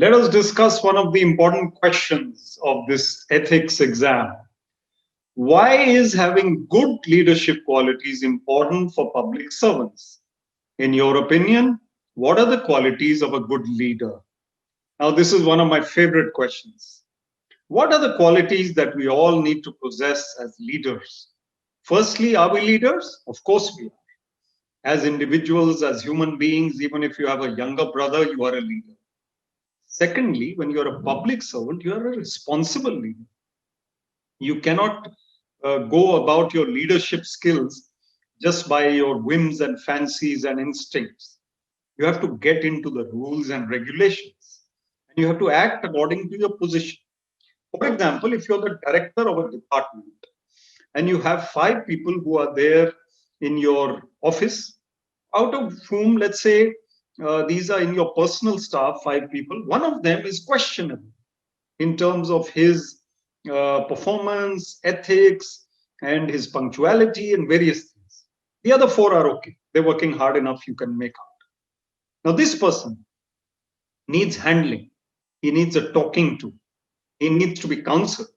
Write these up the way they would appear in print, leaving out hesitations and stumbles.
Let us discuss one of the important questions of this ethics exam. Why is having good leadership qualities important for public servants? In your opinion, what are the qualities of a good leader? Now, this is one of my favorite questions. What are the qualities that we all need to possess as leaders? Firstly, are we leaders? Of course we are. As individuals, as human beings, even if you have a younger brother, you are a leader. Secondly, when you're a public servant, you are a responsible leader. You cannot go about your leadership skills just by your whims and fancies and instincts. You have to get into the rules and regulations, and you have to act according to your position. For example, if you're the director of a department and you have 5 people who are there in your office, out of whom, let's say, these are in your personal staff, 5 people, one of them is questionable in terms of his performance, ethics, and his punctuality and various things. The other 4 are okay. They're working hard enough, you can make out. Now, this person needs handling. He needs a talking to. He needs to be counseled.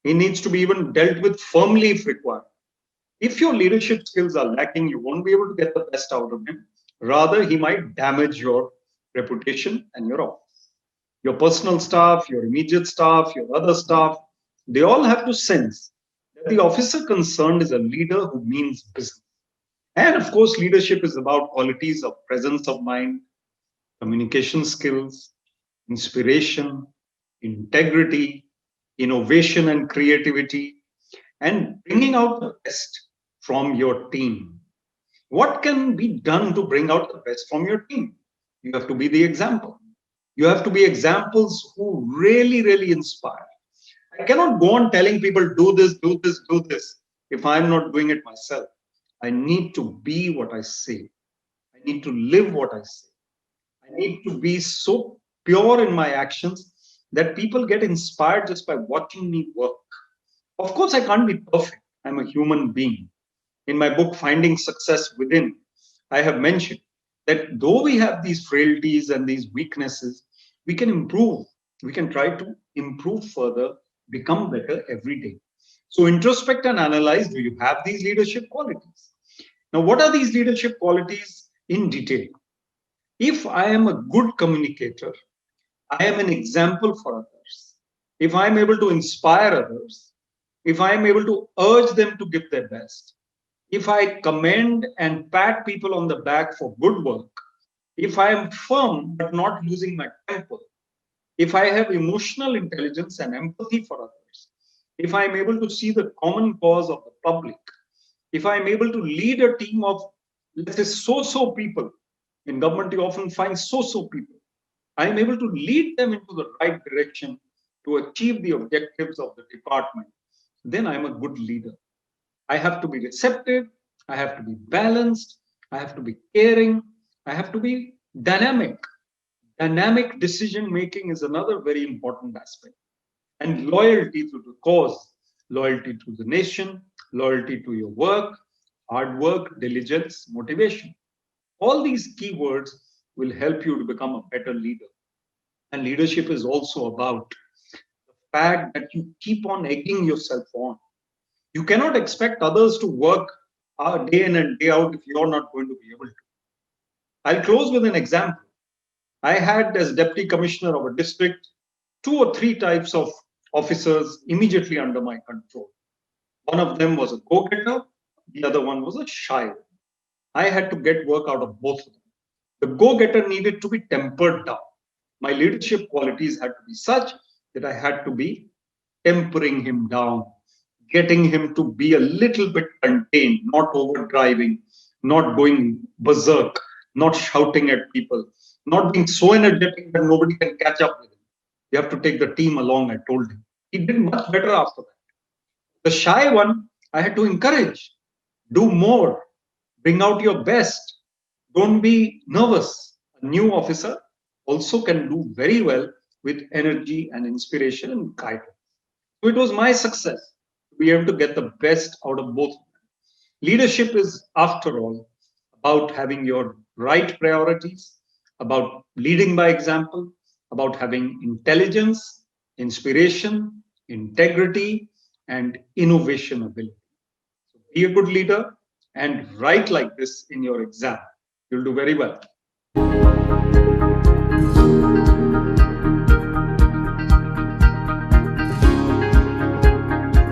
He needs to be even dealt with firmly if required. If your leadership skills are lacking, you won't be able to get the best out of him. Rather, he might damage your reputation and your office. Your personal staff, your immediate staff, your other staff, they all have to sense that the officer concerned is a leader who means business. And of course, leadership is about qualities of presence of mind, communication skills, inspiration, integrity, innovation and creativity, and bringing out the best from your team. What can be done to bring out the best from your team? You have to be the example. You have to be examples who really, really inspire. I cannot go on telling people, do this, do this, do this, if I'm not doing it myself. I need to be what I say. I need to live what I say. I need to be so pure in my actions that people get inspired just by watching me work. Of course, I can't be perfect. I'm a human being. In my book, Finding Success Within, I have mentioned that though we have these frailties and these weaknesses, we can improve. We can try to improve further, become better every day. So introspect and analyze, do you have these leadership qualities? Now, what are these leadership qualities in detail? If I am a good communicator, I am an example for others. If I am able to inspire others, if I am able to urge them to give their best, if I commend and pat people on the back for good work, if I am firm but not losing my temper, if I have emotional intelligence and empathy for others, if I am able to see the common cause of the public, if I am able to lead a team of, let's say, so-so people, in government you often find so-so people, I am able to lead them into the right direction to achieve the objectives of the department, then I am a good leader. I have to be receptive, I have to be balanced, I have to be caring, I have to be dynamic. Dynamic decision making is another very important aspect. And loyalty to the cause, loyalty to the nation, loyalty to your work, hard work, diligence, motivation. All these keywords will help you to become a better leader. And leadership is also about the fact that you keep on egging yourself on. You cannot expect others to work day in and day out if you're not going to be able to. I'll close with an example. I had, as deputy commissioner of a district, 2 or 3 types of officers immediately under my control. One of them was a go-getter, the other one was a shy one. I had to get work out of both of them. The go-getter needed to be tempered down. My leadership qualities had to be such that I had to be tempering him down, getting him to be a little bit contained, not overdriving, not going berserk, not shouting at people, not being so energetic that nobody can catch up with him. You have to take the team along, I told him. He did much better after that. The shy one, I had to encourage. Do more. Bring out your best. Don't be nervous. A new officer also can do very well with energy and inspiration and guidance. So it was my success to be able to get the best out of both of them. Leadership is, after all, about having your right priorities, about leading by example, about having intelligence, inspiration, integrity, and innovation ability. So be a good leader and write like this in your exam. You'll do very well.